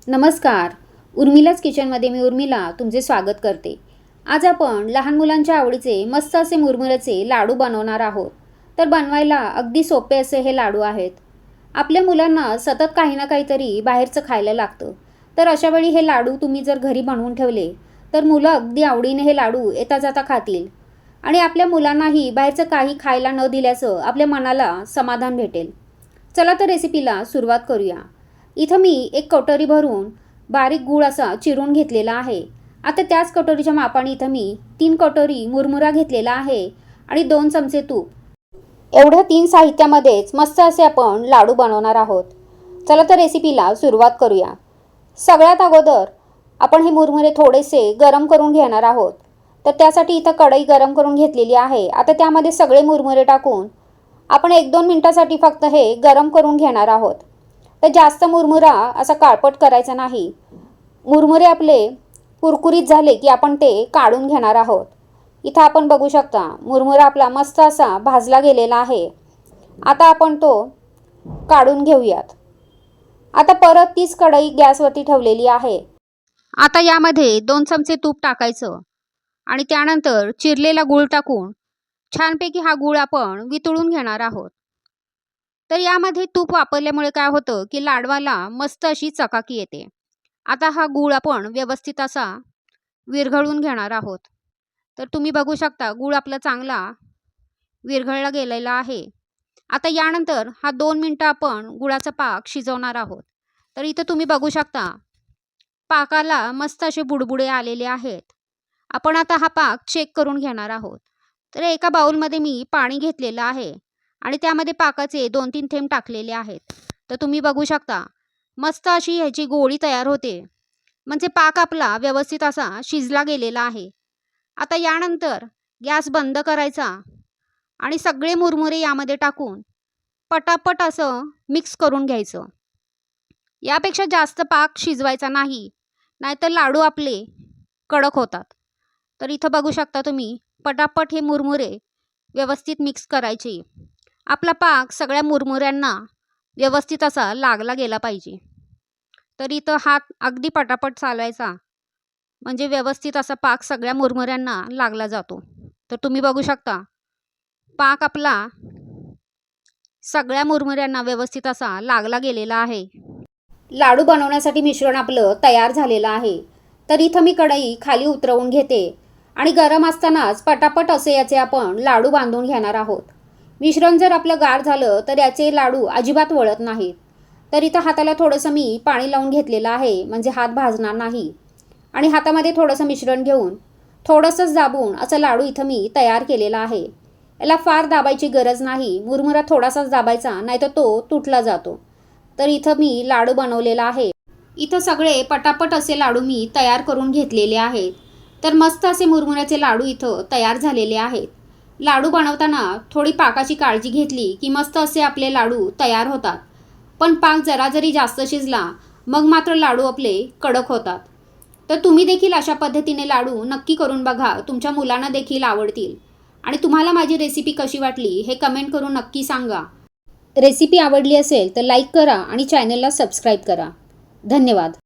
नमस्कार. उर्मिलाच किचनमध्ये मी उर्मिला तुमचे स्वागत करते. आज आपण लहान मुलांच्या आवडीचे मस्त असे मुरमुऱ्याचे लाडू बनवणार आहोत. तर बनवायला अगदी सोपे असे हे लाडू आहेत. आपल्या मुलांना सतत काही ना काहीतरी बाहेरचं खायला लागतं. तर अशा वेळी हे लाडू तुम्ही जर घरी बनवून ठेवले तर मुलं अगदी आवडीने हे लाडू येता जाता खातील आणि आपल्या मुलांनाही बाहेरचं काही खायला न दिल्याचं आपल्या मनाला समाधान भेटेल. चला तर रेसिपीला सुरुवात करूया. इथं मी एक कटोरी भरून बारीक गूळ असा चिरून घेतलेला आहे. आता त्याच कटोरीच्या मापाने इथं मी 3 कटोरी मुरमुरा घेतलेला आहे आणि 2 चमचे तूप. एवढ्या 3 साहित्यामध्येच मस्त असे आपण लाडू बनवणार आहोत. चला तर रेसिपीला सुरुवात करूया. सगळ्यात अगोदर आपण हे मुरमुरे थोडेसे गरम करून घेणार आहोत. तर त्यासाठी इथं कढई गरम करून घेतलेली आहे. आता त्यामध्ये सगळे मुरमुरे टाकून आपण 1-2 मिनिटासाठी फक्त हे गरम करून घेणार आहोत. तर जास्त मुरमुरा असा काळपट करायचा नाही. मुरमुरे आपले कुरकुरीत झाले की आपण ते काढून घेणार आहोत. इथं आपण बघू शकता मुरमुरा आपला मस्त असा भाजला गेलेला आहे. आता आपण तो काढून घेऊयात. आता परत तीच कढई गॅसवरती ठेवलेली आहे. आता यामध्ये 2 चमचे तूप टाकायचं आणि त्यानंतर चिरलेला गूळ टाकून छानपैकी हा गूळ आपण वितळून घेणार आहोत. तर यामध्ये तूप वापरल्यामुळे काय होतं की लाडवाला मस्त अशी चकाकी येते. आता हा गूळ आपण व्यवस्थित असा विरघळून घेणार आहोत. तर तुम्ही बघू शकता गूळ आपला चांगला विरघळला गेलेला आहे. आता यानंतर हा 2 मिनिटं आपण गुळाचा पाक शिजवणार आहोत. तर इथं तुम्ही बघू शकता पाकाला मस्त असे बुडबुडे आलेले आहेत. आपण आता हा पाक चेक करून घेणार आहोत. तर एका बाउलमध्ये मी पाणी घेतलेलं आहे आणि त्यामध्ये पाकाचे 2-3 थेंब टाकलेले आहेत. तर तुम्ही बघू शकता मस्त अशी ह्याची गोळी तयार होते. म्हणजे पाक आपला व्यवस्थित असा शिजला गेलेला आहे. आता यानंतर गॅस बंद करायचा आणि सगळे मुरमुरे यामध्ये टाकून पटापट असं मिक्स करून घ्यायचं. यापेक्षा जास्त पाक शिजवायचा नाही, नाहीतर लाडू आपले कडक होतात. तर इथं बघू शकता तुम्ही पटापट हे मुरमुरे व्यवस्थित मिक्स करायचे. आपला पाक सगळ्या मुरमुऱ्यांना व्यवस्थित असा लागला गेला पाहिजे. तर इथं हात अगदी पटापट चालवायचा म्हणजे व्यवस्थित असा पाक सगळ्या मुरमुऱ्यांना लागला जातो. तर तुम्ही बघू शकता पाक आपला सगळ्या मुरमुऱ्यांना व्यवस्थित असा लागला गेलेला आहे. लाडू बनवण्यासाठी मिश्रण आपलं तयार झालेलं आहे. तर इथं मी कढई खाली उतरवून घेते आणि गरम असतानाच पटापट असे याचे आपण लाडू बांधून घेणार आहोत. मिश्रण जर आपलं गार झालं तर याचे लाडू अजिबात वळत नाहीत. तर इथं हाताला थोडंसं मी पाणी लावून घेतलेलं आहे म्हणजे हात भाजणार नाही. आणि हातामध्ये थोडंसं मिश्रण घेऊन थोडंसंच दाबून असं लाडू इथं मी तयार केलेला आहे. याला फार दाबायची गरज नाही. मुरमुरा थोडासाच दाबायचा नाहीतर तो तुटला जातो. तर इथं मी लाडू बनवलेला आहे. इथं सगळे पटापट असे लाडू मी तयार करून घेतलेले आहेत. तर मस्त असे मुरमुऱ्याचे लाडू इथं तयार झालेले आहेत. लाडू बनवताना थोडी पाकाची काळजी घेतली की मस्त असे आपले लाडू तयार होतात. पण पाक जरा जरी जास्त शिजला मग मात्र लाडू आपले कडक होतात. तर तुम्ही देखील अशा पद्धतीने लाडू नक्की करून बघा. तुमच्या मुलांना देखील आवडतील. आणि तुम्हाला माझी रेसिपी कशी वाटली हे कमेंट करून नक्की सांगा. रेसिपी आवडली असेल तर लाईक करा आणि चॅनलला सबस्क्राईब करा. धन्यवाद.